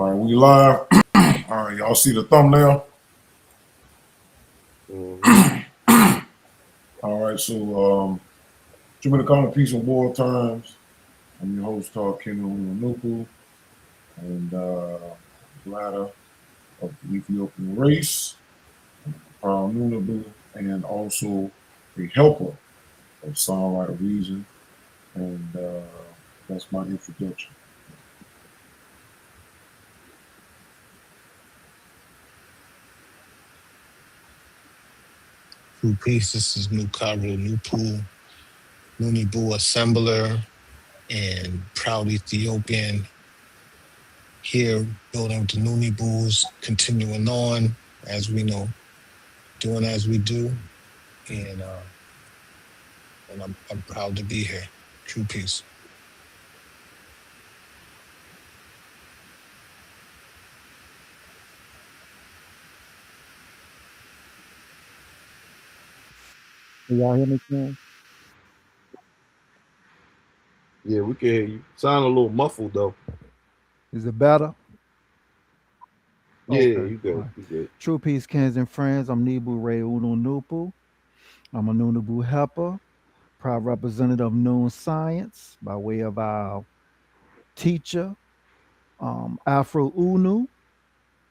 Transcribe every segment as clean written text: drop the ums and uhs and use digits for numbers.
All right, we live. All right, y'all see the thumbnail? All right, so too many common peace and war terms. I'm your host, Talk Nupu, and ladder of the Ethiopian race, Noone, and also a helper of songwriter Reason, and that's my introduction. True Peace, this is Nukaru Nupu, Noone assembler, and proud Ethiopian here building the Noone Bulls, continuing on as we know, doing as we do, and I'm proud to be here. True Peace. Can y'all hear me, Ken? Yeah, we can hear you. Sound a little muffled though. Is it better? Yeah, Okay. you good. All right. You good. True Peace, Kens and friends. I'm Nibu Ray Unu Nupu. I'm a Nunabu helper, proud representative of Noon Science by way of our teacher, Afro Unu,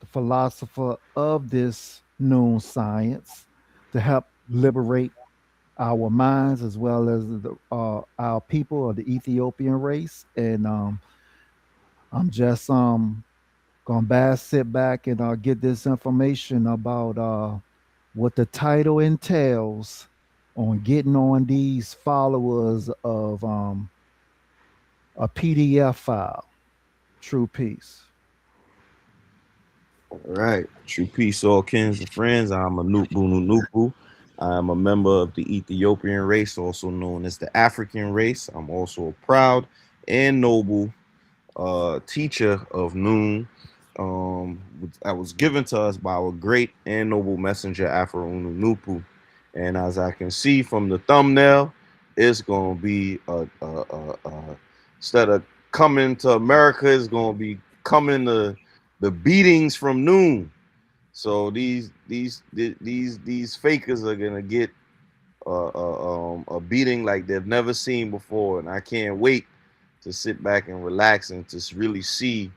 the philosopher of this Noon Science, to help liberate our minds as well as our people of the Ethiopian race. And I'm just gonna sit back and get this information about what the title entails on getting on these followers of a PDF file. True Peace. All right. True peace, all kins and friends. I'm a Nupu. I'm a member of the Ethiopian race, also known as the African race. I'm also a proud and noble teacher of Noon. That was given to us by our great and noble messenger, Afro Nupu. And as I can see from the thumbnail, it's gonna be instead of coming to America, it's gonna be coming to the beatings from Noon. So these fakers are gonna get a beating like they've never seen before, and I can't wait to sit back and relax and to really see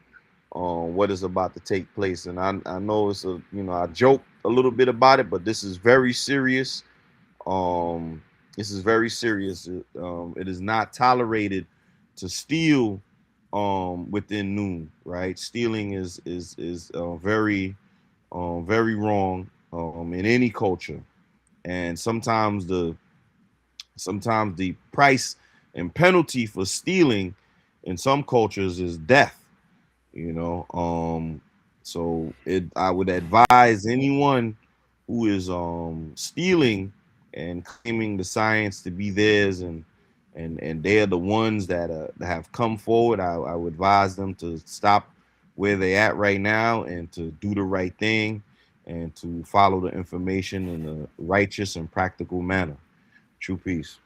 what is about to take place. And I know it's I joke a little bit about it, but this is very serious. Um, this is very serious. It is not tolerated to steal within Noon, right? Stealing is very wrong in any culture, and sometimes the price and penalty for stealing in some cultures is death. You know, so I would advise anyone who is stealing and claiming the science to be theirs, and they're the ones that have come forward. I would advise them to stop where they're at right now and to do the right thing and to follow the information in a righteous and practical manner. True peace.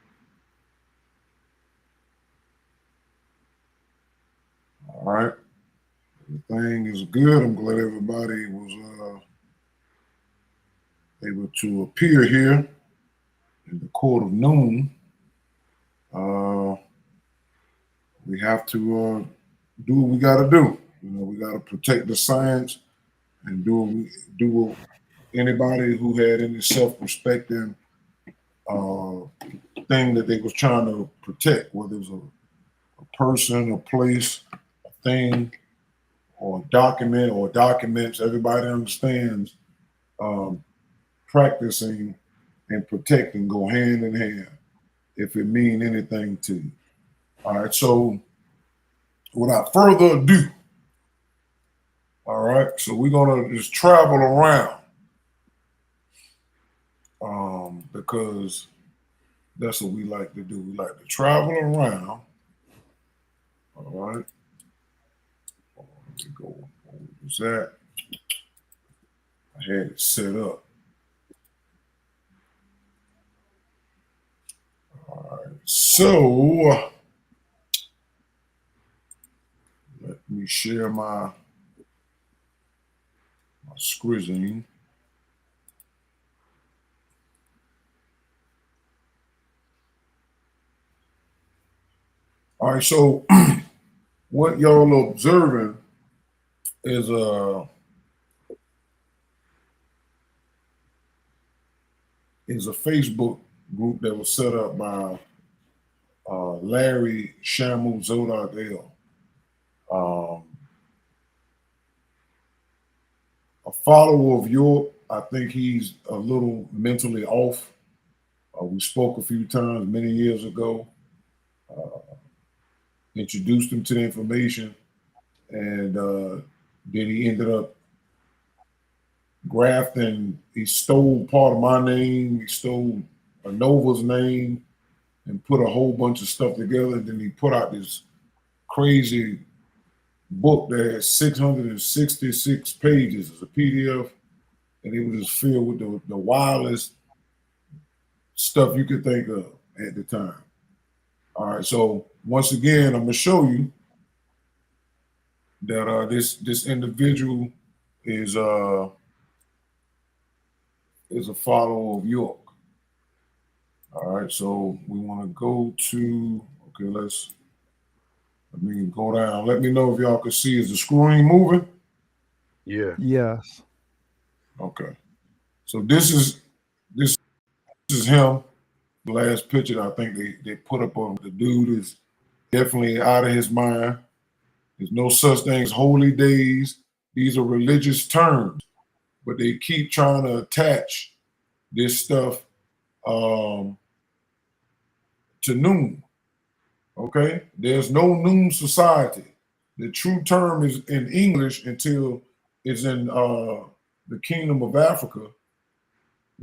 All right, everything is good. I'm glad everybody was able to appear here in the court of Noon. We have to do what we got to do. We got to protect the science and do what anybody who had any self-respecting uh, thing that they was trying to protect, whether it's a person, a place, a thing, or a document or documents. Everybody understands practicing and protecting go hand in hand if it mean anything to you. All right, so without further ado, all right, so we're gonna just travel around because that's what we like to do. We like to travel around. All right, let me go. What was that? I had it set up. All right, so let me share my Squizzing. All right, so what y'all observing is a Facebook group that was set up by Larry Shamu Zodak L. A follower of York. I think he's a little mentally off. We spoke a few times many years ago. Introduced him to the information, and then he ended up grafting. He stole part of my name. He stole Nova's name and put a whole bunch of stuff together. And then he put out this crazy book that has 666 pages. It's a PDF, and it was just filled with the wildest stuff you could think of at the time. All right, so once again, I'm gonna show you that this individual is a follower of York. All right, so we want to go to, okay, let me go down. Let me know if y'all can see, is the screen moving? Yeah. Yes. Okay. So this is him. The last picture that I think they put up on the dude is definitely out of his mind. There's no such thing as holy days. These are religious terms, but they keep trying to attach this stuff to Noone. Okay? There's no Noone society. The true term is in English until it's in the Kingdom of Africa.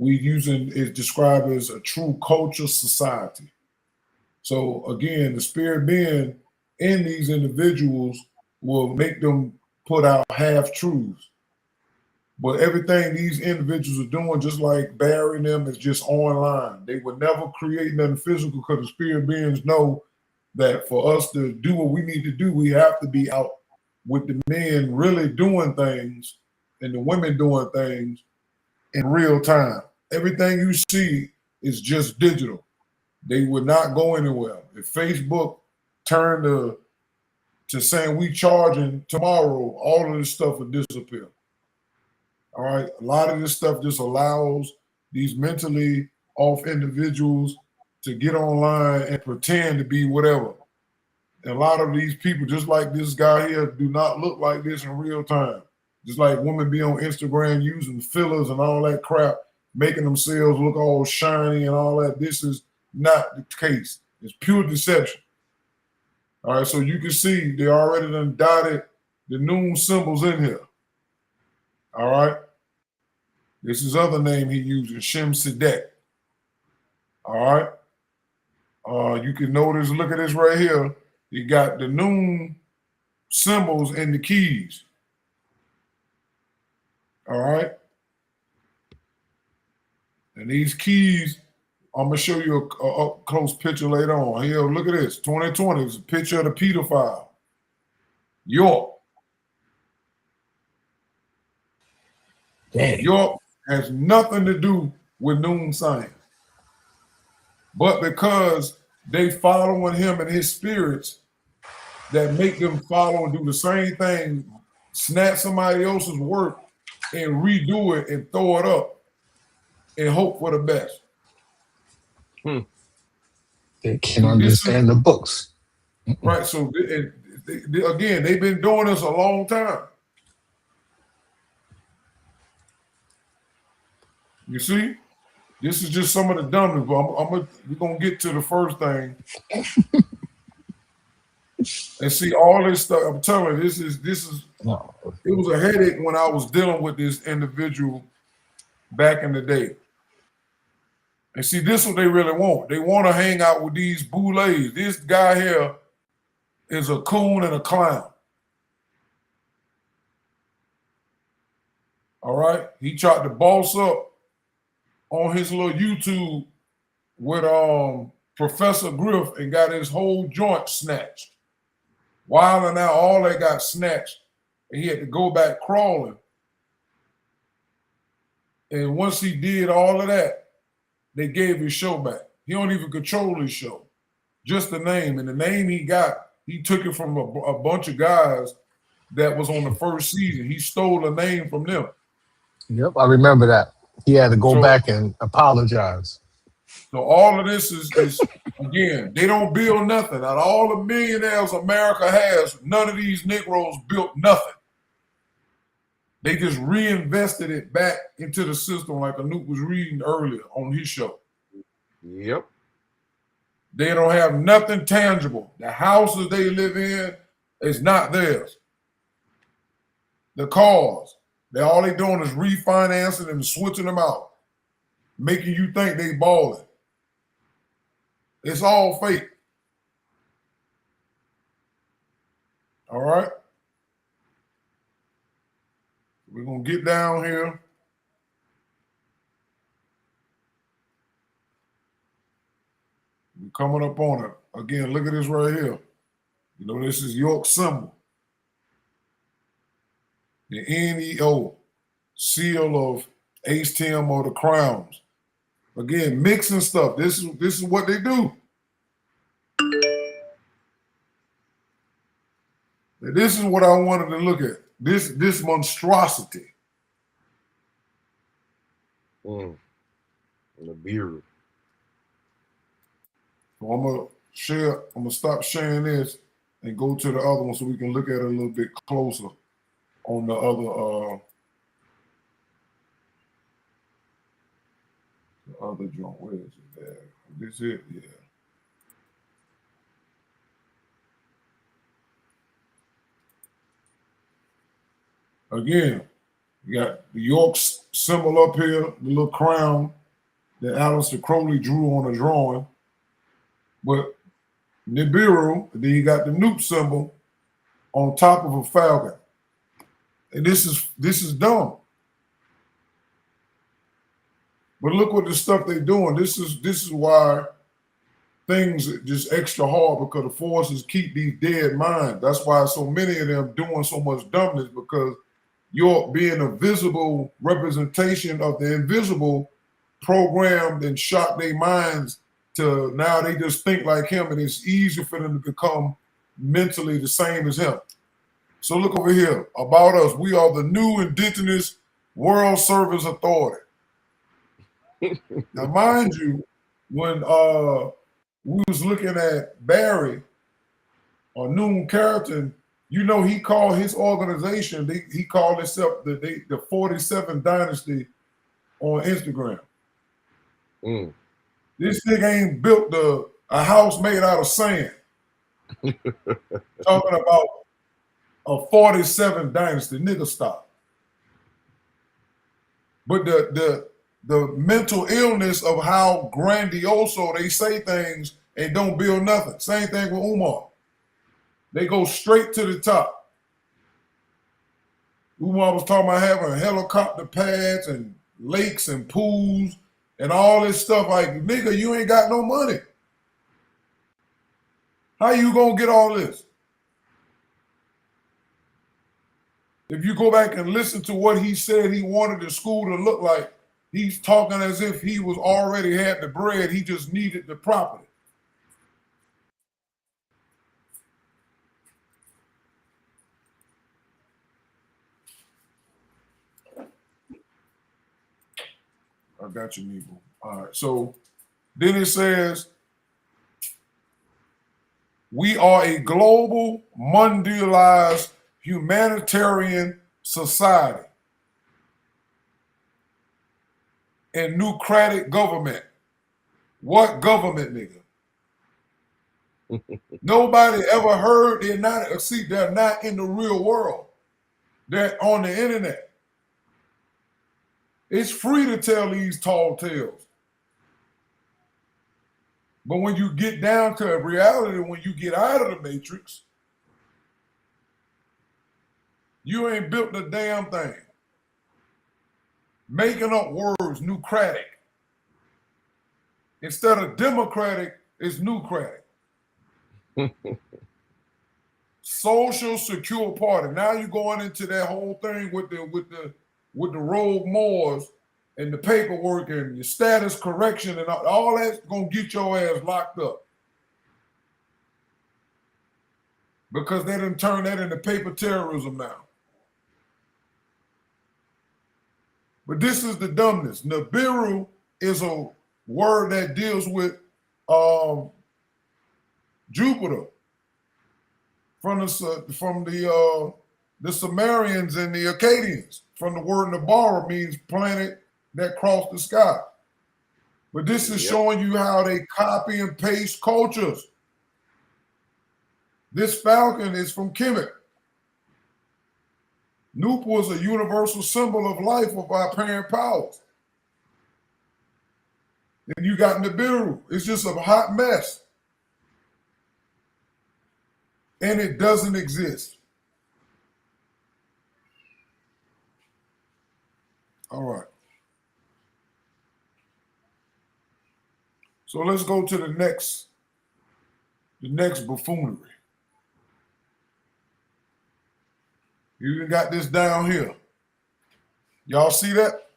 It's described as a true culture society. So again, the spirit being in these individuals will make them put out half truths. But everything these individuals are doing, just like burying them, is just online. They would never create nothing physical because the spirit beings know that for us to do what we need to do, we have to be out with the men really doing things and the women doing things in real time. Everything you see is just digital. They would not go anywhere. If Facebook turned to saying we charging tomorrow, all of this stuff would disappear. All right. A lot of this stuff just allows these mentally off individuals to get online and pretend to be whatever. And a lot of these people, just like this guy here, do not look like this in real time. Just like women be on Instagram using fillers and all that crap, making themselves look all shiny and all that. This is not the case. It's pure deception. All right, so you can see they already done dotted the Noone symbols in here. All right. This is other name he uses, Shem Sedek. All right. You can notice, look at this right here. You got the Noone symbols and the keys. All right. And these keys, I'm going to show you a up-close picture later on. Here, look at this. 2020 is a picture of the pedophile. York. Dang. York has nothing to do with Noone science. But because they following him and his spirits that make them follow and do the same thing, snatch somebody else's work and redo it and throw it up and hope for the best. They can't understand the books. Right. So again, they've been doing this a long time. You see, this is just some of the dumbness. But we're gonna get to the first thing and see all this stuff. I'm telling you, this is. No. It was a headache when I was dealing with this individual back in the day. And see, this is what they really want. They want to hang out with these boulets. This guy here is a coon and a clown. All right? He tried to boss up on his little YouTube with Professor Griff and got his whole joint snatched. While and now all they got snatched, and he had to go back crawling And once he did all of that, they gave his show back. He don't even control his show, just the name. And the name he got, he took it from a bunch of guys that was on the first season. He stole a name from them. Yep, I remember that. He had to go So- back and apologize. So all of this is again, they don't build nothing. Out of all the millionaires America has, none of these Negroes built nothing. They just reinvested it back into the system, like Anouk was reading earlier on his show. Yep. They don't have nothing tangible. The houses they live in is not theirs. The cars, all they doing is refinancing and switching them out, making you think they balling. It's all fake. All right? We're going to get down here. We're coming up on it. Again, look at this right here. You know, this is York symbol. The NEO, seal of HTM or the crowns. Again, mixing stuff. This is what they do. And this is what I wanted to look at. This monstrosity. The beard. So I'm gonna stop sharing this and go to the other one so we can look at it a little bit closer on the other joint. Where is it there? This it? Yeah. Again, you got the York symbol up here, the little crown that Aleister Crowley drew on a drawing. But Nibiru, then you got the Noop symbol on top of a falcon. And this is dumb. But look what the stuff they're doing. This is why things are just extra hard, because the forces keep these dead minds. That's why so many of them doing so much dumbness, because you're being a visible representation of the invisible, programmed and shocked their minds to now they just think like him, and it's easier for them to become mentally the same as him. So look over here. About us, we are the new indigenous World Service Authority. Now, mind you, when we was looking at Barry or Noone Carrington, you know, he called his organization, he called himself the 47 Dynasty on Instagram. This nigga ain't built a house made out of sand. Talking about a 47 Dynasty, nigga, stop. But the mental illness of how grandioso they say things and don't build nothing. Same thing with Umar. They go straight to the top. Umar was talking about having helicopter pads and lakes and pools and all this stuff. Like, nigga, you ain't got no money. How you gonna get all this? If you go back and listen to what he said he wanted the school to look like, he's talking as if he was already had the bread, he just needed the property. I got you, Nebo. All right, so then it says, we are a global, mondialized, humanitarian society and nucratic government. What government, nigga? Nobody ever heard. They're not in the real world. They're on the internet. It's free to tell these tall tales. But when you get down to reality, when you get out of the matrix, you ain't built a damn thing. Making up words, nucratic. Instead of democratic, it's nucratic. Social secure party. Now you're going into that whole thing with the rogue Moors and the paperwork and your status correction and all that's gonna get your ass locked up. Because they done turned that into paper terrorism now. But this is the dumbness. Nibiru is a word that deals with Jupiter from the Sumerians and the Akkadians. From the word Nibiru means planet that crossed the sky. But this is showing you how they copy and paste cultures. This falcon is from Kemet. Nupu was a universal symbol of life of our parent powers. And you got Nibiru. It's just a hot mess. And it doesn't exist. All right. So let's go to the next buffoonery. You even got this down here. Y'all see that?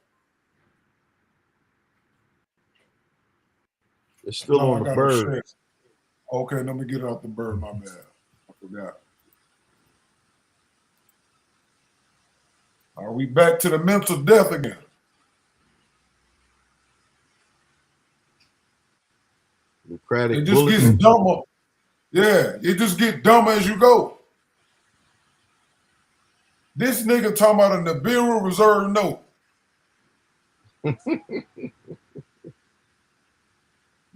It's still on the bird. Okay, let me get it off the bird, my bad. I forgot. Are we back to the mental death again? It just gets dumber. Yeah, it just gets dumber as you go. This nigga talking about a Nibiru reserve note.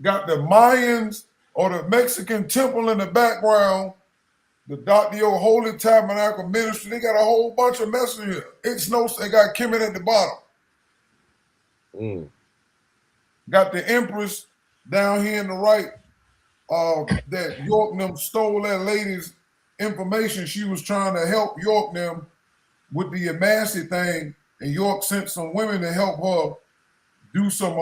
Got the Mayans or the Mexican temple in the background, the Dr. Holy Tabernacle Ministry. They got a whole bunch of mess in here. It's no, they got Kemet at the bottom. Got the Empress down here in the right. That York them stole that lady's information. She was trying to help York them with the Yamasee thing, and York sent some women to help her do some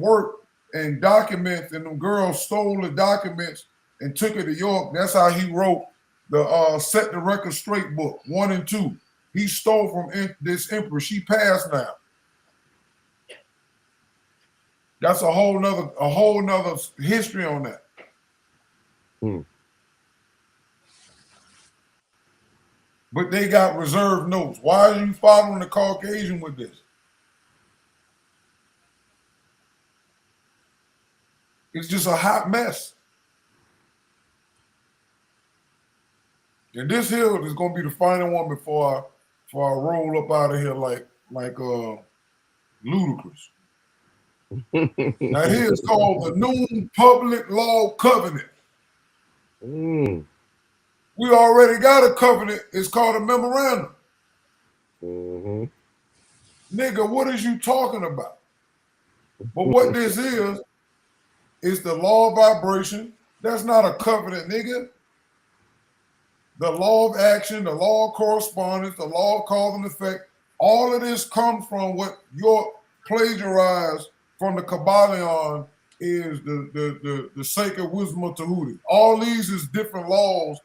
work and documents, and them girls stole the documents and took it to York. That's how he wrote the Set the Record Straight book 1 and 2. He stole from this empress. She passed now. That's a whole nother history on that. But they got reserved notes. Why are you following the Caucasian with this? It's just a hot mess. And this here is gonna be the final one before I roll up out of here like Ludicrous. Now here it's called the Noone Public Law Covenant. We already got a covenant. It's called a memorandum. Nigga, what is you talking about? But what this is the law of vibration. That's not a covenant, nigga. The law of action, the law of correspondence, the law of cause and effect. All of this comes from what York plagiarized from the Kabbalion is the sacred wisdom of Tahuti. All these is different laws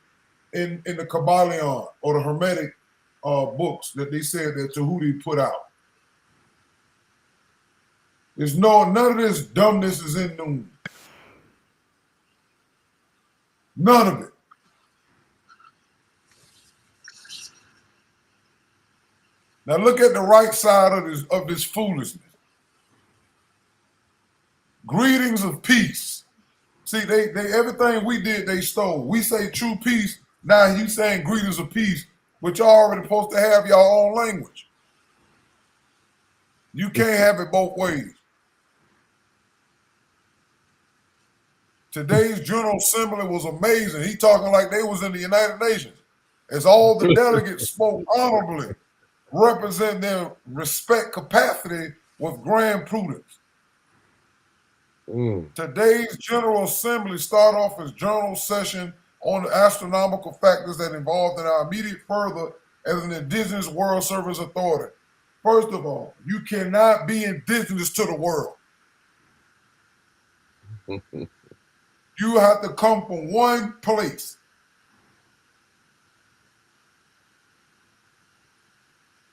in the Kabbalion or the Hermetic books that they said that Tahuti put out. There's none of this dumbness is in Noone. None of it. Now look at the right side of this foolishness. Greetings of peace. See, they everything we did, they stole. We say true peace. Now you saying greetings of peace, but y'all already supposed to have your own language. You can't have it both ways. Today's General Assembly was amazing. He talking like they was in the United Nations. As all the delegates spoke honorably, represent their respect capacity with grand prudence. Today's General Assembly start off as general session on the astronomical factors that involved in our immediate further as an indigenous World Service Authority. First of all, you cannot be indigenous to the world. You have to come from one place.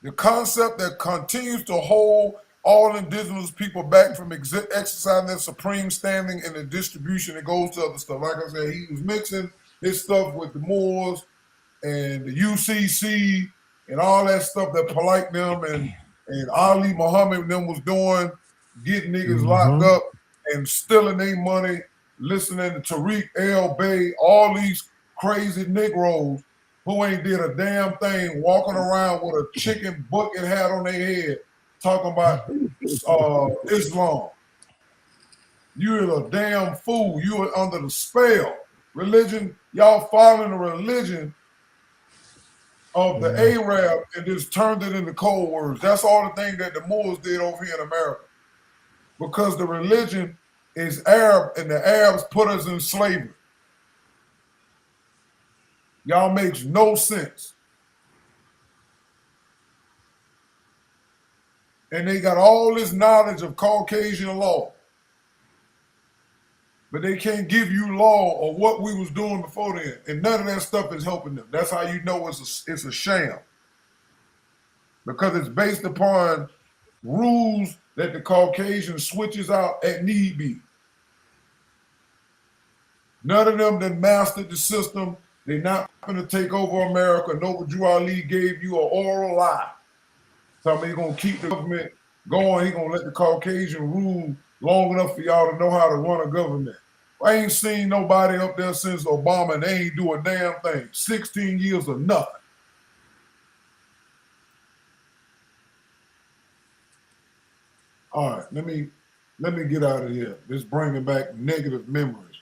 The concept that continues to hold all indigenous people back from exercising their supreme standing in the distribution that goes to other stuff. Like I said, he was mixing his stuff with the Moors and the UCC and all that stuff that Polite them and Ali Muhammad them was doing, getting niggas locked up and stealing their money, listening to Tariq El Bay, all these crazy Negroes who ain't did a damn thing, walking around with a chicken bucket hat on their head, talking about Islam. You're a damn fool. You are under the spell. Religion, y'all following the religion of the Arab and just turned it into code words. That's all the thing that the Moors did over here in America. Because the religion is Arab and the Arabs put us in slavery. Y'all makes no sense. And they got all this knowledge of Caucasian law. But they can't give you law or what we was doing before then. And none of that stuff is helping them. That's how you know it's a sham. Because it's based upon rules that the Caucasian switches out at need be. None of them that mastered the system. They're not going to take over America. Noble Drew Ali gave you an oral lie. So he's going to keep the government going. He's going to let the Caucasian rule long enough for y'all to know how to run a government. I ain't seen nobody up there since Obama and they ain't do a damn thing. 16 years of nothing. All right, let me get out of here. This bringing back negative memories.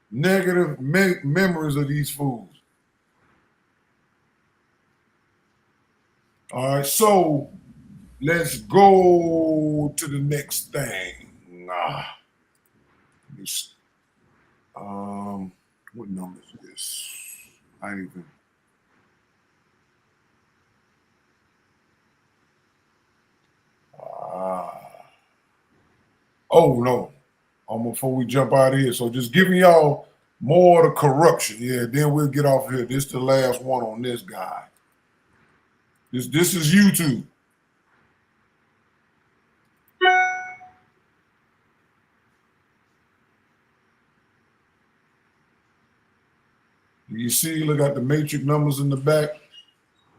Negative memories of these fools. All right, so let's go to the next thing. What number is this? I ain't even. Oh no. Before we jump out of here. So just giving y'all more of the corruption. Yeah, then we'll get off here. This is the last one on this guy. This is YouTube. You see, look at the matrix numbers in the back.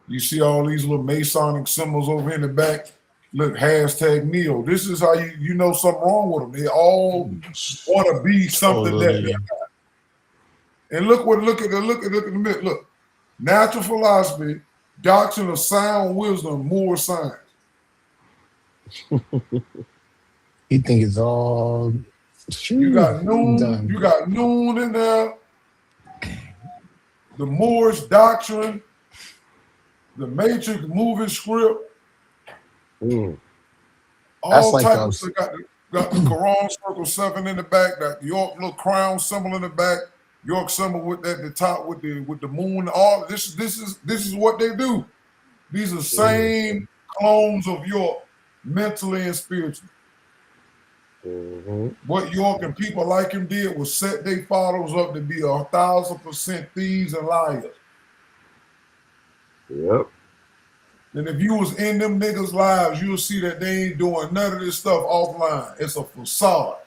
You see all these little Masonic symbols over in the back. Look, hashtag Neo. This is how you know something wrong with them. They all want to be something that they're not. And look at the middle. Look, natural philosophy, doctrine of sound wisdom, more science. You think it's all you got Noone. You got Noone in there. The Moorish doctrine, the Matrix movie script. All like types of got the Quran circle 7 in the back, got the York little crown symbol in the back, York symbol with at the top with the moon. All this is what they do. These are same clones of York, mentally and spiritually. What York and people like him did was set their followers up to be 1,000% thieves and liars. Yep. And if you was in them niggas' lives, you'll see that they ain't doing none of this stuff offline. It's a facade.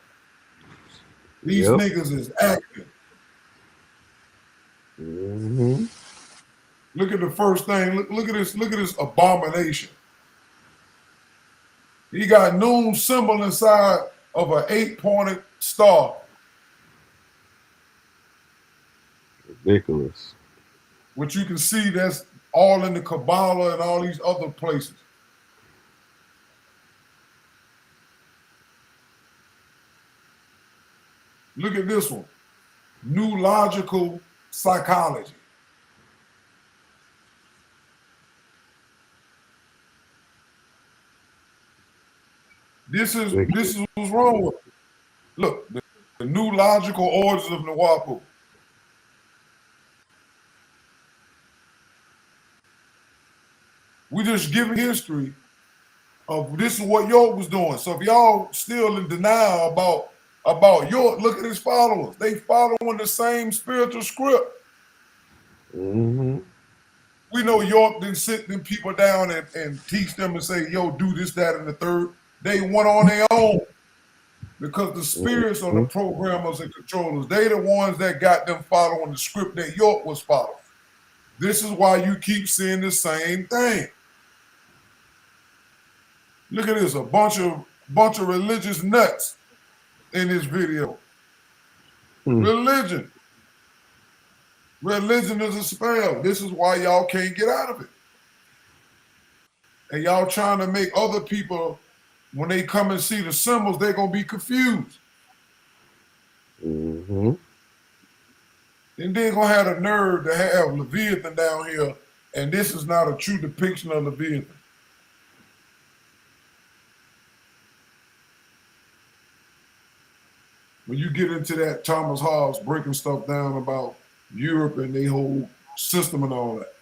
These niggas is acting. Look at the first thing. Look at this abomination. He got Noone symbol inside of an 8-pointed star. Ridiculous. Which you can see that's all in the Kabbalah and all these other places. Look at this one. New logical psychology. This is what's wrong with it. Look, the new logical orders of Nawapu. We just giving history of this is what York was doing. So if y'all still in denial about York, look at his followers. They following the same spiritual script. We know York didn't sit them people down and teach them and say, yo, do this, that, and the third. They went on their own because the spirits are the programmers and controllers. They the ones that got them following the script that York was following. This is why you keep seeing the same thing. Look at this, a bunch of religious nuts in this video. Religion. Religion is a spell. This is why y'all can't get out of it. And y'all trying to make other people, when they come and see the symbols, they're going to be confused. And they're going to have the nerve to have Leviathan down here, and this is not a true depiction of Leviathan. When you get into that Thomas Hobbes breaking stuff down about Europe and their whole system and all that,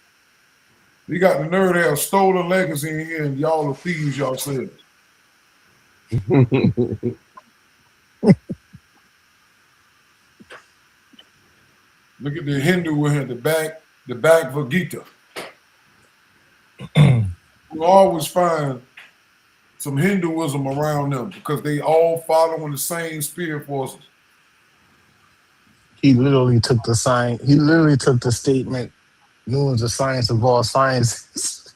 you got the nerve to have stolen legacy in here, and y'all are thieves yourselves. Look at the Hindu in here, the Bhagavad Gita. You always find some Hinduism around them because they all following the same spirit forces. He literally took the sign. He literally took the statement, "Noone is the science of all sciences."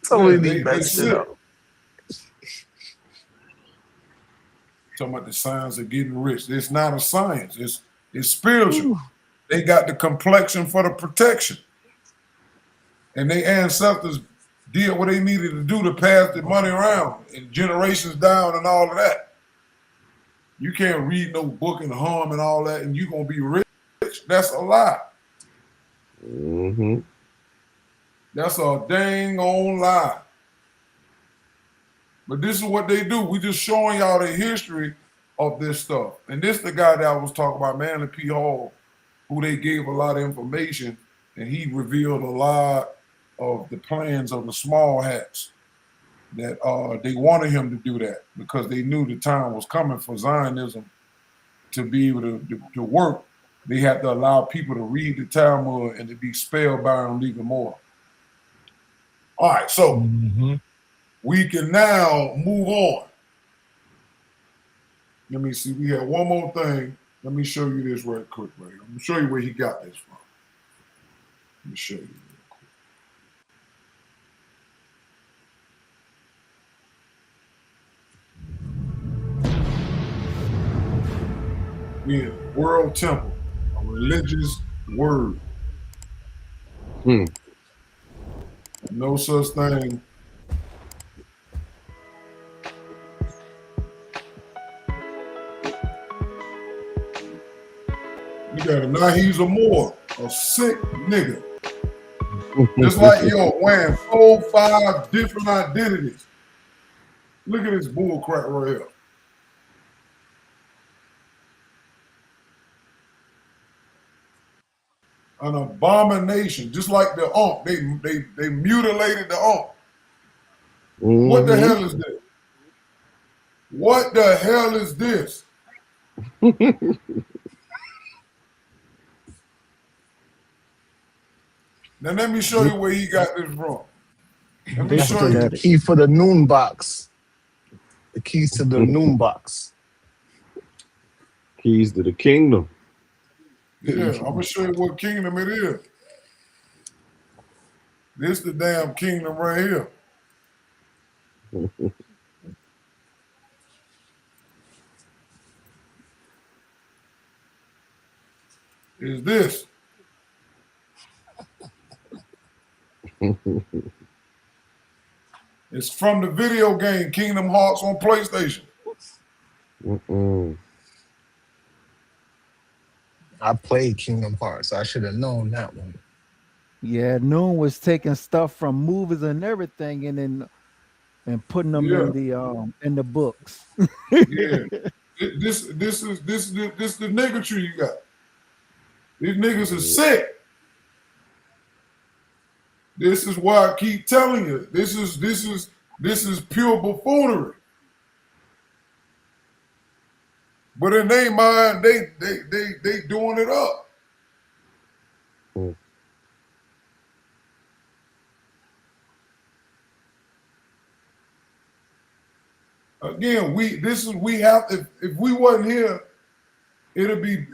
Totally messed it up. Talking about the science of getting rich. It's not a science. It's spiritual. They got the complexion for the protection. And their ancestors did what they needed to do to pass the money around and generations down and all of that. You can't read no book and hum and all that and you're going to be rich. That's a lie. That's a dang on lie. But this is what they do. We just showing y'all the history of this stuff. And this the guy that I was talking about, Manly P. Hall, who they gave a lot of information, and he revealed a lot of the plans of the small hats that they wanted him to do that because they knew the time was coming for Zionism to be able to work. They had to allow people to read the Talmud and to be spellbound even more. All right, so we can now move on. Let me see. We have one more thing. Let me show you this right quick, right here. I'm going to show you where he got this from. Let me show you real quick. We in World Temple, a religious word. No such thing. You got a now he's a more, a sick nigga. Just like yo, wearing 4, 5 different identities. Look at this bull crap right here. An abomination, just like the Ankh. They mutilated the Ankh. What the hell is this? What the hell is this? Now let me show you where he got this from. Let me show you the key for the Noone box. The keys to the Noone box. Keys to the kingdom. Yeah, I'm gonna show you what kingdom it is. This the damn kingdom right here. Is this. It's from the video game Kingdom Hearts on PlayStation. I played Kingdom Hearts. I should have known that one. Yeah, Noone was taking stuff from movies and everything, and putting them in the books. Yeah, this is the nigga tree you got. These niggas are sick. This is why I keep telling you. This is pure buffoonery. But in their mind, they doing it up. Again, we have if we wasn't here, it'll be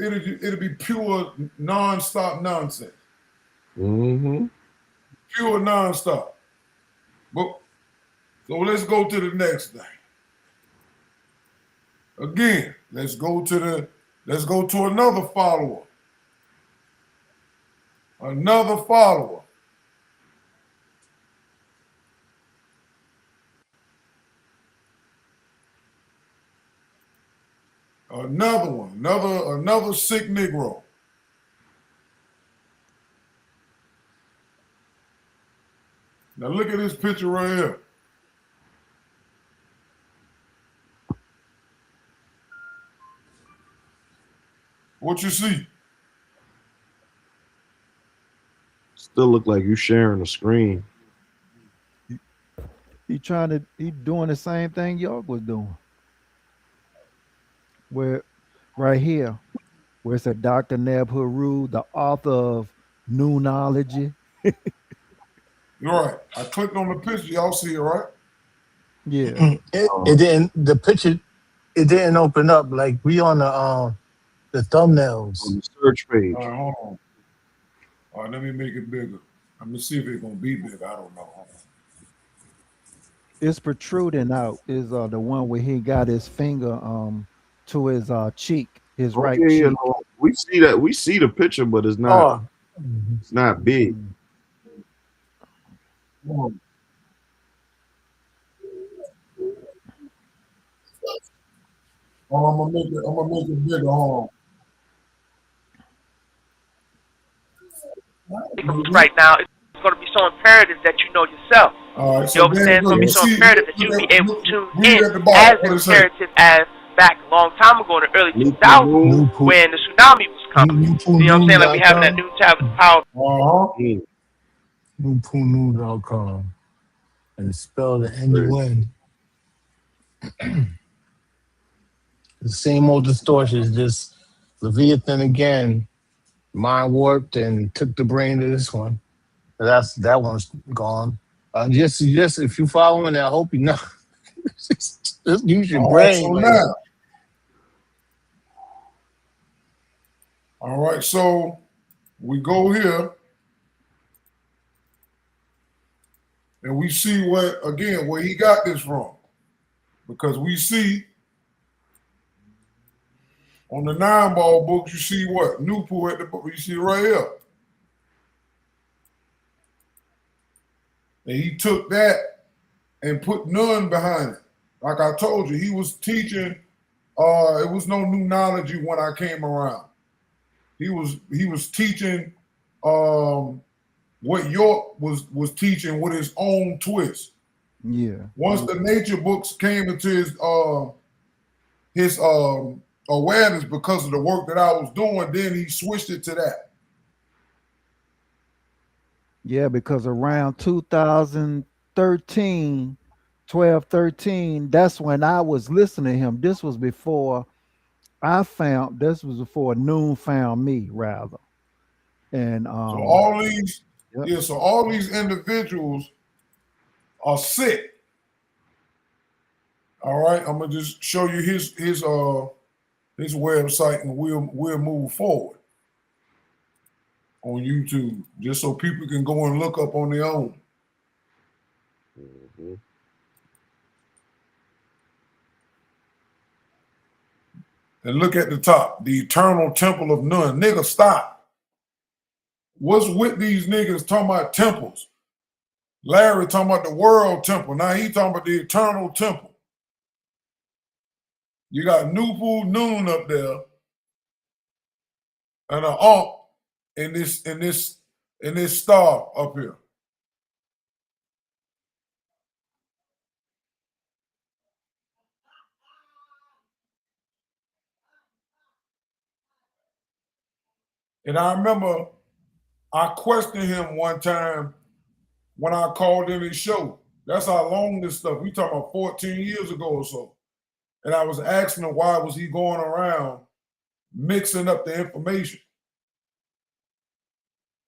pure non-stop nonsense. Mm-hmm. Pure non-stop. But so let's go to the next thing. Again, let's go to another follower. Another follower. Another one. Another sick Negro. Now look at this picture right here. What you see? Still look like you sharing the screen. He doing the same thing York was doing. Where right here, where it said Dr. Neb Haru, the author of Noonology. You're right. I clicked on the picture. Y'all see it, right? Yeah. It didn't. The picture. It didn't open up. Like we on the thumbnails. On the search page. All right, hold on. All right, let me make it bigger. I'm gonna see if it's gonna be big. I don't know. It's protruding out. Is the one where he got his finger to his cheek, his right cheek. You know, we see that. We see the picture, but it's not. It's not big. Oh, I'm gonna make it bigger. Hold on. Right now, it's going to be so imperative that you know yourself. All right, You understand? It's going to be so imperative that you be able to tune in as imperative as back a long time ago in the early 2000s when the tsunami was coming. You know what I'm saying? Like we having that new type of power. Noone.com. And spell the N-U-N. The same old distortions, just Leviathan again, mind warped and took the brain to this one. That one's gone. Just if you following that, I hope you know. Just use your brain. All right, so we go here and we see where he got this from. Because we see on the 9-ball books, you see what? Nupu at the book, you see right here. And he took that and put none behind it. Like I told you, he was teaching, it was no Noonology when I came around. He was teaching what York was teaching with his own twist. Yeah. Once the nature books came into his awareness because of the work that I was doing, then he switched it to that. Yeah, because around 2013, 12, 13, that's when I was listening to him. This was before Noone found me, rather. And so all these individuals are sick. All right, I'm gonna just show you his website, and we'll move forward on YouTube, just so people can go and look up on their own. Mm-hmm. And look at the top, the eternal temple of Noone. Nigga, stop. What's with these niggas talking about temples? Larry talking about the world temple. Now he talking about the eternal temple. You got Nupu Noone up there and an Ankh in this star up here. And I remember I questioned him one time when I called in his show. That's how long this stuff. We talking about 14 years ago or so. And I was asking him why was he going around mixing up the information.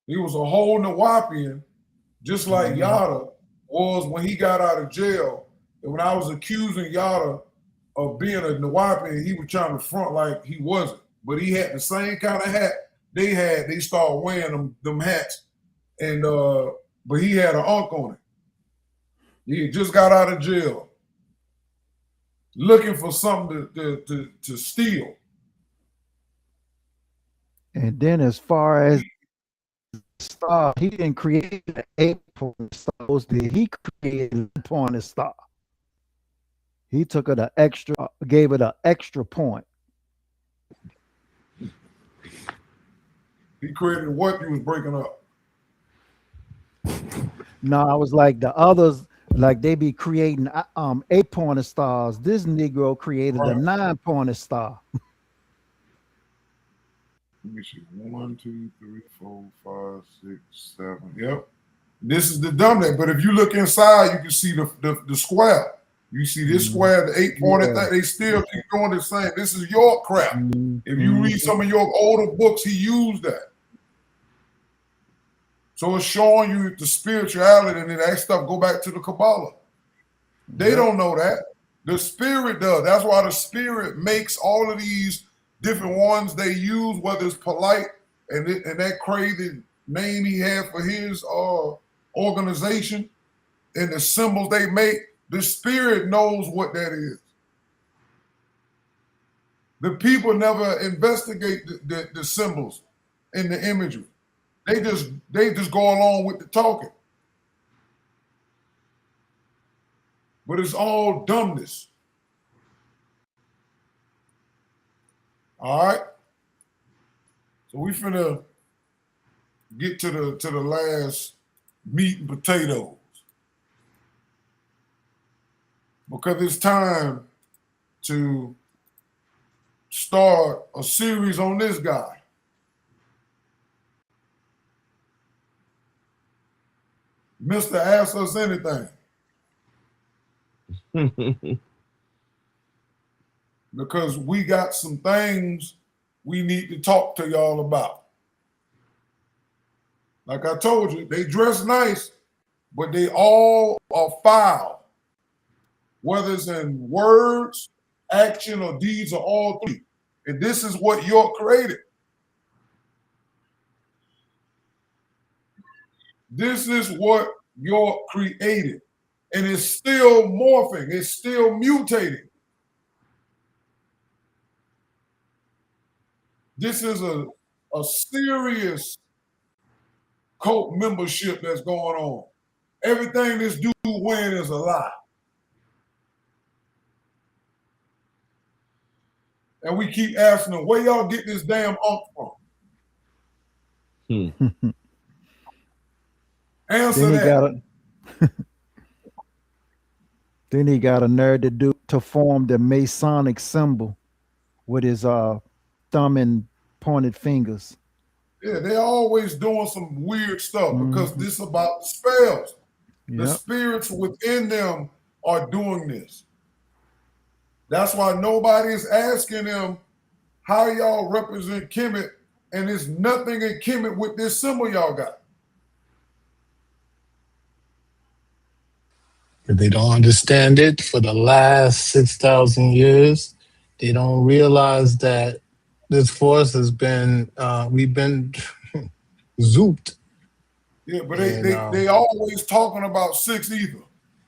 He was a whole Nawapian, just like Yada was when he got out of jail. And when I was accusing Yada of being a Nawapi, and he was trying to front like he wasn't. But he had the same kind of hat they had. They started wearing them hats, and but he had an unk on it. He had just got out of jail, looking for something to steal. And then as far as star, he didn't create the 8-pointed stars. He created a pointed star. He took it gave it an extra point. He created what you was breaking up. No, I was like the others, like they be creating 8-pointed stars. This Negro created a 9-pointed star. Let me see. 1, 2, 3, 4, 5, 6, 7. Yep. This is the dumb. But if you look inside, you can see the square. You see this square, the 8-pointed thing. They still keep doing the same. This is York crap. If you read some of your older books, he used that. So it's showing you the spirituality, and then that stuff go back to the Kabbalah. They don't know that. The spirit does. That's why the spirit makes all of these different ones they use, whether it's polite and that crazy name he had for his organization and the symbols they make. The spirit knows what that is. The people never investigate the symbols and the imagery. They just go along with the talking. But it's all dumbness. All right. So we finna get to the last meat and potatoes. Because it's time to start a series on this guy. Mr. Ask Us Anything. Because we got some things we need to talk to y'all about. Like I told you, they dress nice, but they all are foul. Whether it's in words, action, or deeds, or all three. And this is what York created. This is what York created. And it's still morphing. It's still mutating. This is a serious cult membership that's going on. Everything this dude wearing is a lie. And we keep asking them, where y'all get this damn unk from? Answer that. Then he got a nerd to form the Masonic symbol with his thumb and pointed fingers. Yeah, they're always doing some weird stuff because this is about the spells. Yep. The spirits within them are doing this. That's why nobody is asking them how y'all represent Kemet, and there's nothing in Kemet with this symbol y'all got. They don't understand it for the last 6,000 years. They don't realize that this force has been, we've been zooped. Yeah, but they always talking about 6 ether.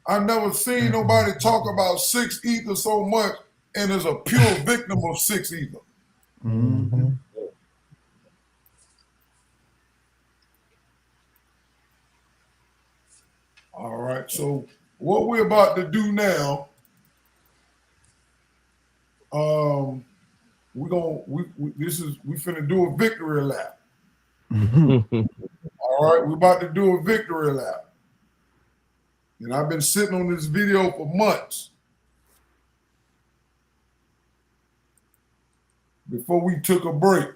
I've never seen nobody talk about 6 ether so much and is a pure victim of 6 ether. Mm-hmm. All right, so what we're about to do now, we finna do a victory lap. All right, we're about to do a victory lap. And I've been sitting on this video for months before we took a break.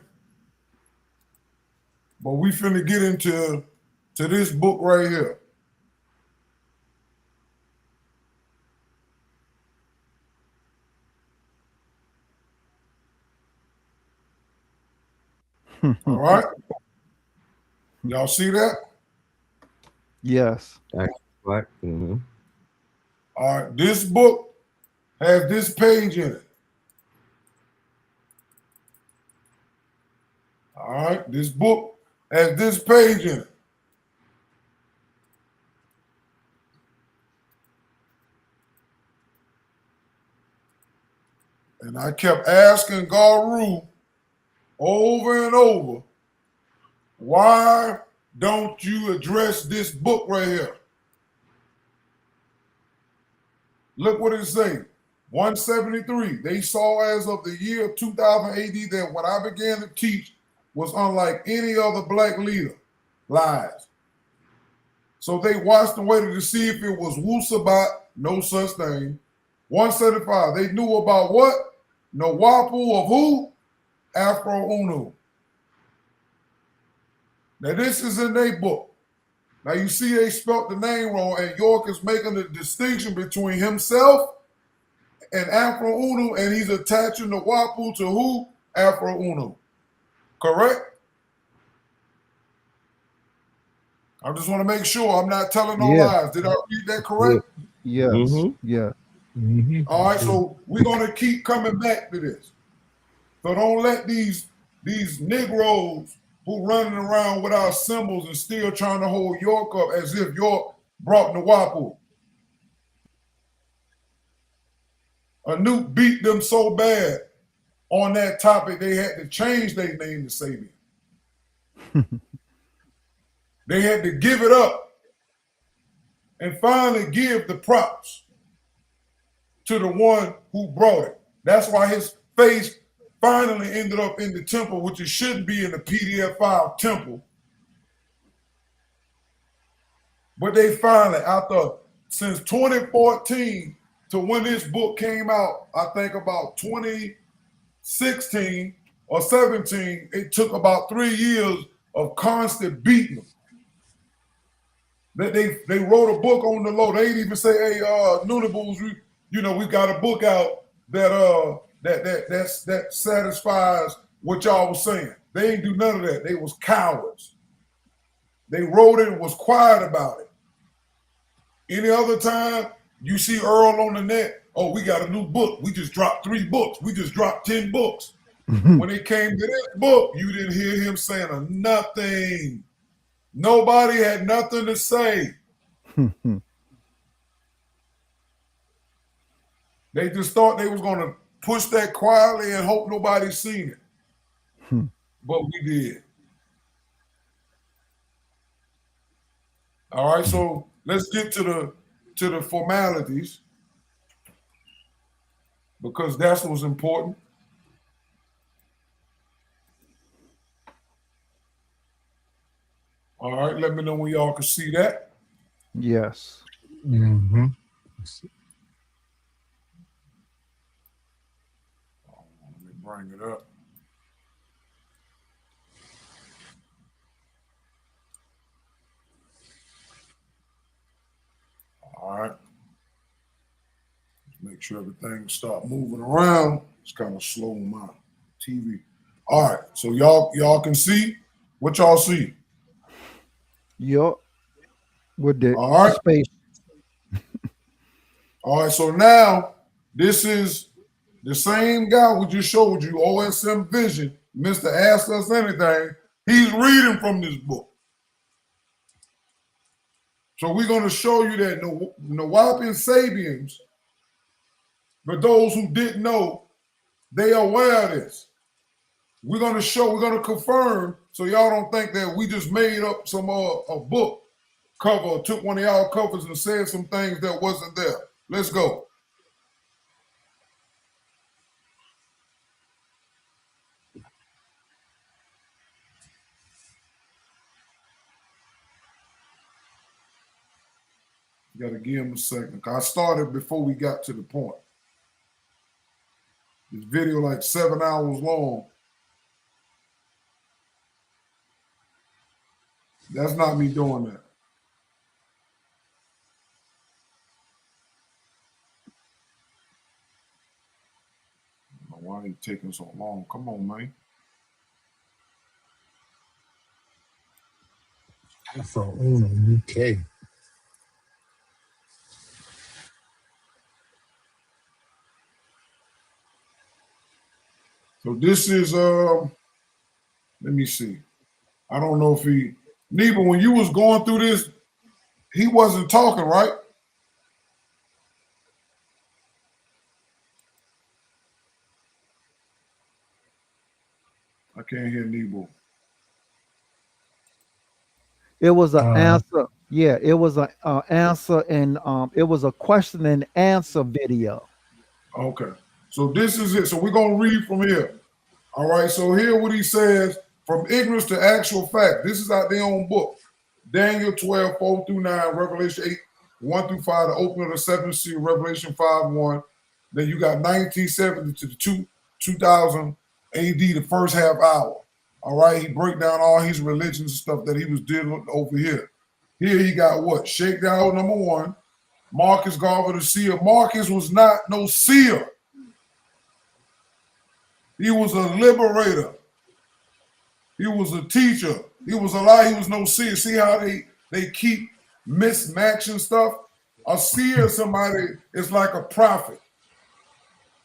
But we finna get into this book right here. All right. Y'all see that? Yes. Right. Mm-hmm. All right. This book has this page in it. All right, this book has this page in it. And I kept asking Garu over and over, why don't you address this book right here? Look what it says. 173. They saw as of the year 2000 AD that what I began to teach was unlike any other black leader. Lies. So they watched and waited to see if it was Wusabat, no such thing. 175. They knew about what? Nawapu of who? Afro Unu. Now this is in their book. Now you see they spelt the name wrong, and York is making the distinction between himself and Afro Unu, and he's attaching the Wapu to who? Afro Unu. Correct? I just want to make sure I'm not telling no lies. Did I read that correct? Yes. Yeah. All right, so we're going to keep coming back to this. So don't let these Negroes who running around without symbols and still trying to hold York up as if York brought Nawapu. Anoop beat them so bad on that topic they had to change their name to Sabian. They had to give it up and finally give the props to the one who brought it. That's why his face finally ended up in the temple, which it shouldn't be in the PDF file temple. But they finally, since 2014 to when this book came out, I think about 2016 or 17, it took about 3 years of constant beating them. That they wrote a book on the low. They didn't even say, hey, Noonables, we got a book out that satisfies what y'all was saying. They ain't do none of that. They was cowards. They wrote it and was quiet about it. Any other time you see Earl on the net, oh, we got a new book. We just dropped 3 books. We just dropped 10 books. When it came to this book, you didn't hear him saying nothing. Nobody had nothing to say. They just thought they was going to push that quietly and hope nobody seen it. But we did. All right, so let's get to the formalities, because that's what's important. All right, let me know when y'all can see that. Yes. Let me bring it up. All right. Make sure everything start moving around. It's kind of slow on my TV. All right, so y'all can see what y'all see. Yup. With the All right. space. All right, so now this is the same guy we just showed you, OSM Vision, Mr. Ask Us Anything. He's reading from this book. So we're going to show you that Nawapian Sabians, but those who didn't know, they are aware of this. We're going to confirm, so y'all don't think that we just made up some a book cover, took one of y'all covers and said some things that wasn't there. Let's go. You got to give him a second. I started before we got to the point. This video like 7 hours long. That's not me doing that. I don't know why are you taking so long? Come on, man. Afro Uno, UK. So this is let me see. I don't know if Neva, when you was going through this, he wasn't talking, right? I can't hear Nebo. It was an answer. Yeah, it was an answer, and it was a question and answer video. Okay. So this is it. So we're going to read from here. All right. So here what he says, from ignorance to actual fact. This is out their own book. Daniel 12, 4 through 9, Revelation 8, 1 through 5, the opening of the seventh seal, Revelation 5, 1. Then you got 1970 to the 2000 AD, the first half hour. All right. He break down all his religions and stuff that he was dealing with over here. Here he got what? Shakedown number 1. Marcus Garvey the seer. Marcus was not no seer. He was a liberator. He was a teacher. He was a lie. He was no seer. See how they keep mismatching stuff? A seer is somebody is like a prophet,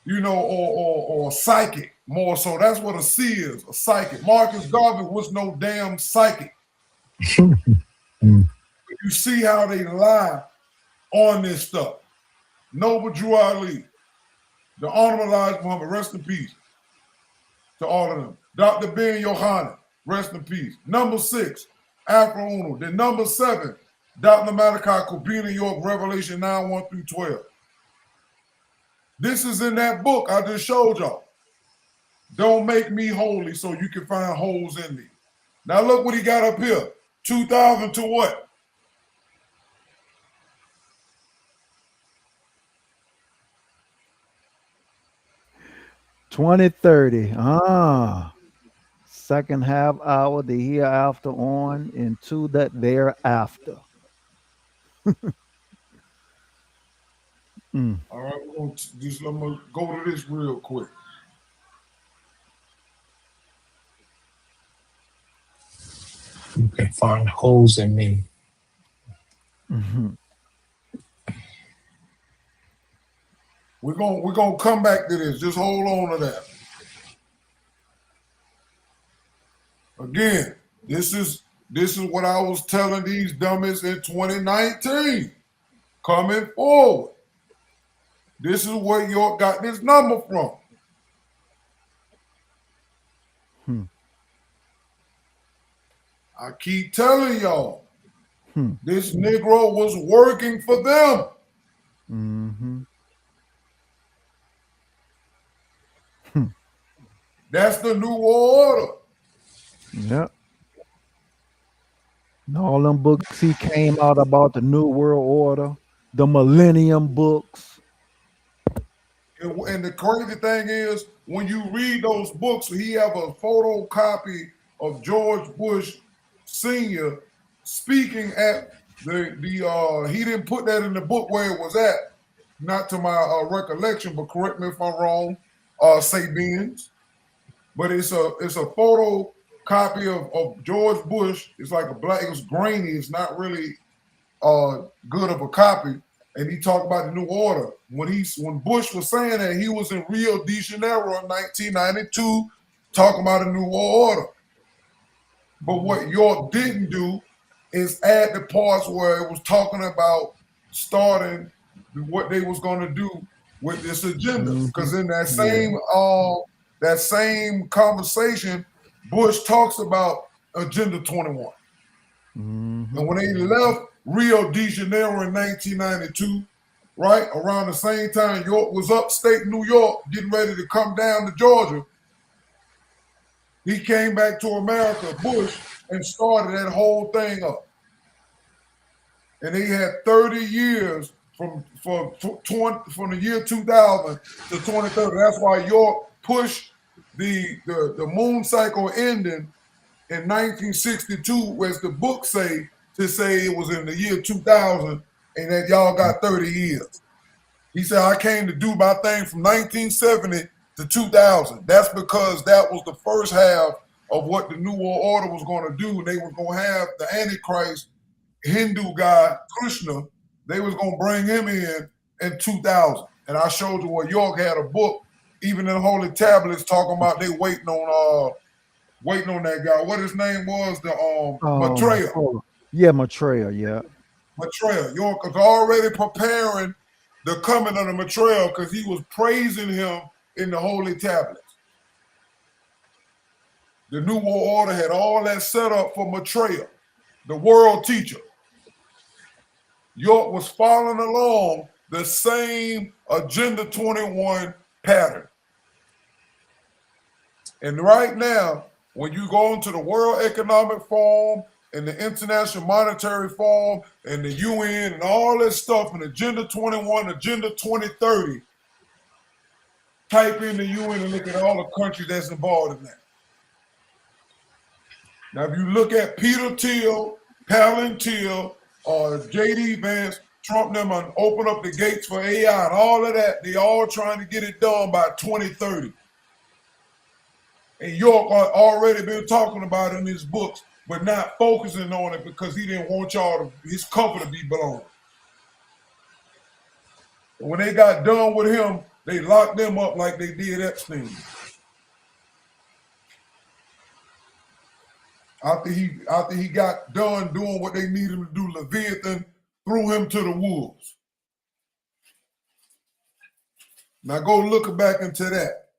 you know, or a psychic more so. That's what a seer is, a psychic. Marcus Garvey was no damn psychic. You see how they lie on this stuff. Noble Drew Ali, the Honorable Elijah Muhammad, rest in peace to all of them. Dr. Ben Yohanan, rest in peace. Number 6, Afro Uno. Then number 7, Dr. Malachi Kobina York, Revelation 9, 1 through 12. This is in that book I just showed y'all. Don't make me holy so you can find holes in me. Now look what he got up here. 2000 to what? $20.30. Second half hour, the hereafter on into that thereafter. All right, we're gonna I'm gonna go to this real quick. You can find holes in me. We're gonna come back to this. Just hold on to that. Again, this is what I was telling these dummies in 2019. Coming forward. This is where York got this number from. I keep telling y'all, this Negro was working for them. That's the New World Order. Yep. And all them books he came out about the New World Order, the Millennium books. And the crazy thing is, when you read those books, he have a photocopy of George Bush Sr. speaking at the he didn't put that in the book where it was at, not to my recollection, but correct me if I'm wrong, Sabians. But it's a photo copy of George Bush. It's like a black, it was grainy, it's not really good of a copy. And he talked about the New Order. When Bush was saying that, he was in Rio de Janeiro in 1992 talking about a New World Order. But what York didn't do is add the parts where it was talking about starting what they was going to do with this agenda. Because in that same conversation, Bush talks about Agenda 21. And when they left Rio de Janeiro in 1992, right around the same time York was upstate New York, getting ready to come down to Georgia, he came back to America, Bush, and started that whole thing up. And he had 30 years from the year 2000 to 2030. That's why York pushed the moon cycle ending in 1962, as the book say, to say it was in the year 2000 and that y'all got 30 years. He said, I came to do my thing from 1970 to 2000. That's because that was the first half of what the New World Order was going to do. They were going to have the Antichrist, Hindu god, Krishna. They was going to bring him in 2000. And I showed you where York had a book even in the holy tablets talking about they waiting on that guy. What his name was, the Maitreya. Yeah, Maitreya, yeah. Maitreya. York was already preparing the coming of the Maitreya because he was praising him in the holy tablets. The New World Order had all that set up for Maitreya, the world teacher. York was following along the same Agenda 21 pattern. And right now, when you go into the World Economic Forum and the International Monetary Forum and the UN and all that stuff and Agenda 21, Agenda 2030, type in the UN and look at all the countries that's involved in that. Now, if you look at Peter Thiel, Palantir, J.D. Vance, Trump them and open up the gates for AI and all of that, they all trying to get it done by 2030. And York already been talking about it in his books, but not focusing on it because he didn't want his cover to be blown. And when they got done with him, they locked them up like they did Epstein. After he got done doing what they needed him to do, Leviathan threw him to the wolves. Now go look back into that.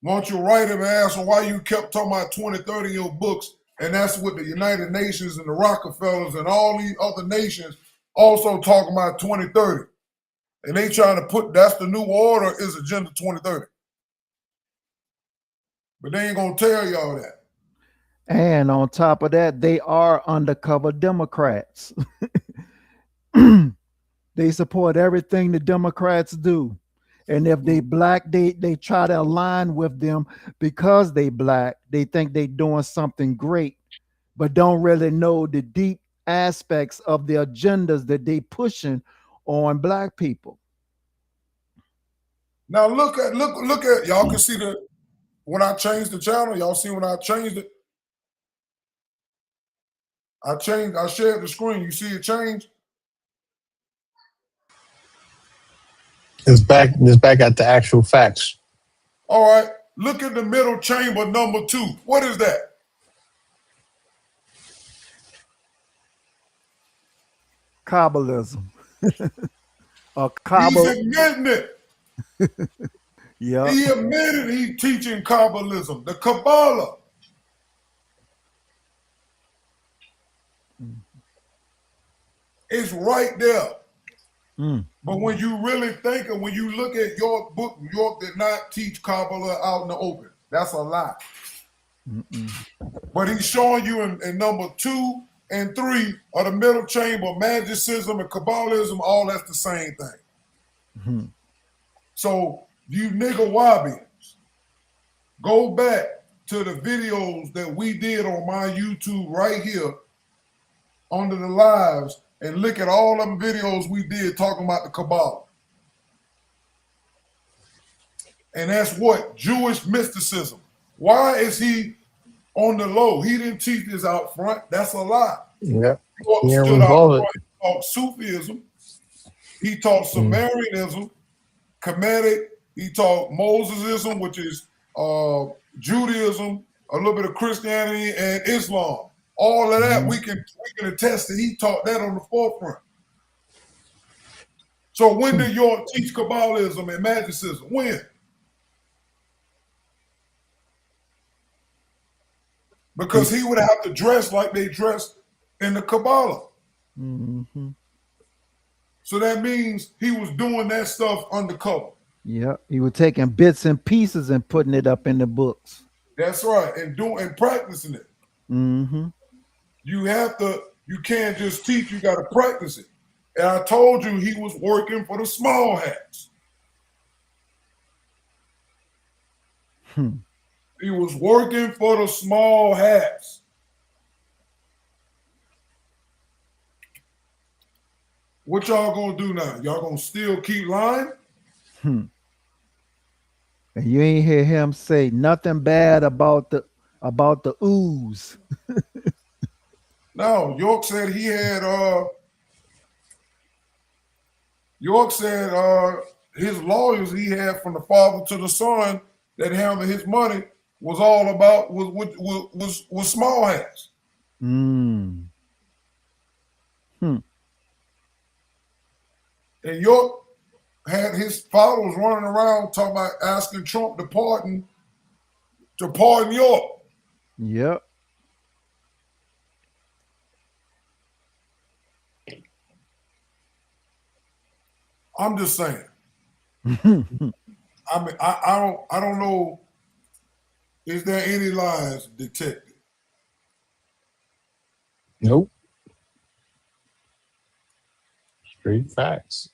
Won't you write him and ask him why you kept talking about 2030 in your books, and that's what the United Nations and the Rockefellers and all these other nations also talking about 2030. And they trying to put, that's the new order is Agenda 2030. But they ain't gonna tell y'all that. And on top of that, they are undercover Democrats. They support everything the Democrats do. And if they black, they try to align with them because they black. They think they doing something great, but don't really know the deep aspects of the agendas that they pushing on black people. Now look at y'all can see when I changed the channel, y'all see when I changed it. I shared the screen. You see it change? It's back at the actual facts. All right. Look at the middle chamber number 2. What is that? Kabbalism. He's admitting it. Yeah. He admitted he's teaching Kabbalism, the Kabbalah. It's right there. But when you really think and when you look at York book, York did not teach Kabbalah out in the open. That's a lie. But he's showing you in number 2 and 3 of the middle chamber, magicism and Kabbalism, all that's the same thing. So you nigga Wabians, go back to the videos that we did on my YouTube right here under the lives and look at all them videos we did talking about the Kabbalah. And that's what? Jewish mysticism. Why is he on the low? He didn't teach this out front. That's a lie. Yeah. He stood out front. He taught Sufism. He taught Sumerianism, Kemetic. He taught Mosesism, which is Judaism, a little bit of Christianity, and Islam. All of that, we can attest that he taught that on the forefront. So when did York teach Kabbalism and magicism? When? Because he would have to dress like they dressed in the Kabbalah. So that means he was doing that stuff undercover. Yeah, he was taking bits and pieces and putting it up in the books. That's right, and practicing it. You can't just teach, you got to practice it. And I told you he was working for the small hats. He was working for the small hats. What y'all gonna do now? Y'all gonna still keep lying? And you ain't hear him say nothing bad about the ooze. No, York said he had his lawyers he had from the father to the son that handled his money was all about was small hats. Hmm. And York had his followers running around talking about asking Trump to pardon York. Yep. I'm just saying. I mean, I don't know. Is there any lies detected? Nope. Straight facts.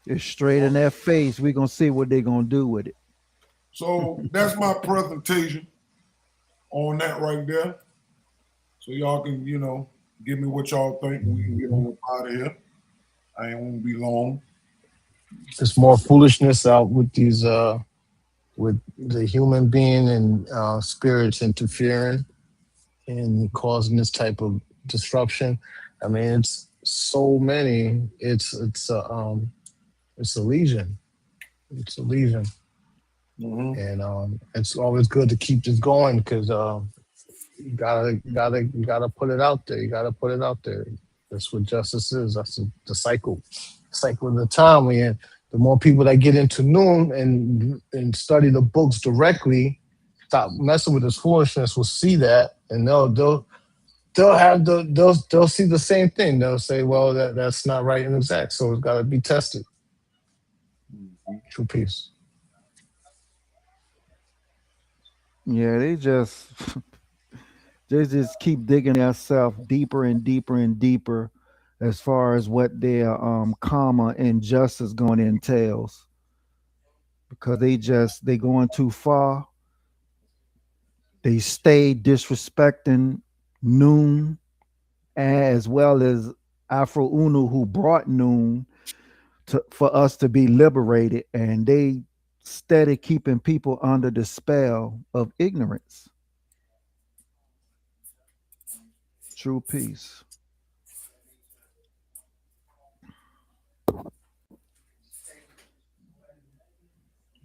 It's straight in their face. We're gonna see what they're gonna do with it. So that's my presentation on that right there. So y'all can, give me what y'all think. We can get on out of here. I ain't gonna be long. There's more foolishness out with these with the human being and spirits interfering and causing this type of disruption. I mean, it's so many. It's a legion. It's a legion. Mm-hmm. And it's always good to keep this going because you gotta put it out there. You gotta put it out there. That's what justice is. That's the cycle of the time. When the more people that get into Noone and study the books directly, stop messing with this foolishness, will see that, and they'll see the same thing. They'll say, well, that's not right and exact, so it's got to be tested. True peace. Yeah, they just keep digging themselves deeper and deeper and deeper as far as what their karma and justice going entails. Because they going too far. They stay disrespecting Noone as well as Afro Unu, who brought Noone for us to be liberated, and they steady keeping people under the spell of ignorance. True peace.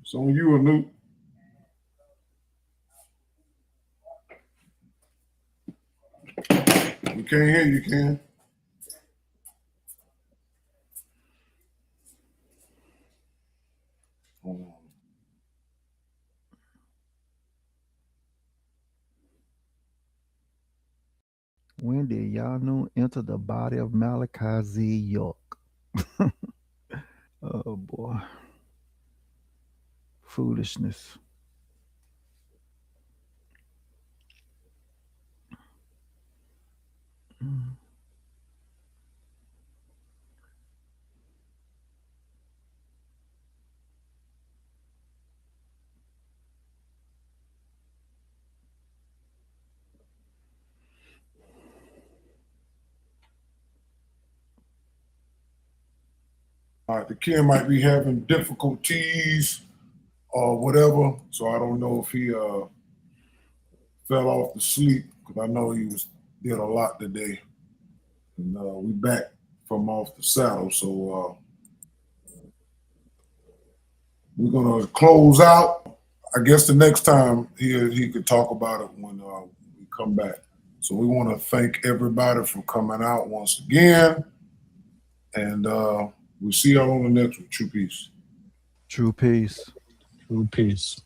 It's on you, Anoop. We can't hear you, Ken. When did Yanu enter the body of Malachi Z. York? Oh boy. Foolishness. All right, the kid might be having difficulties or whatever, so I don't know if he fell off to sleep because I know he did a lot today, and we back from off the saddle, so we're gonna close out. I guess the next time he could talk about it when we come back. So we want to thank everybody for coming out once again, and we'll see y'all on the next one. True peace. True peace. True peace.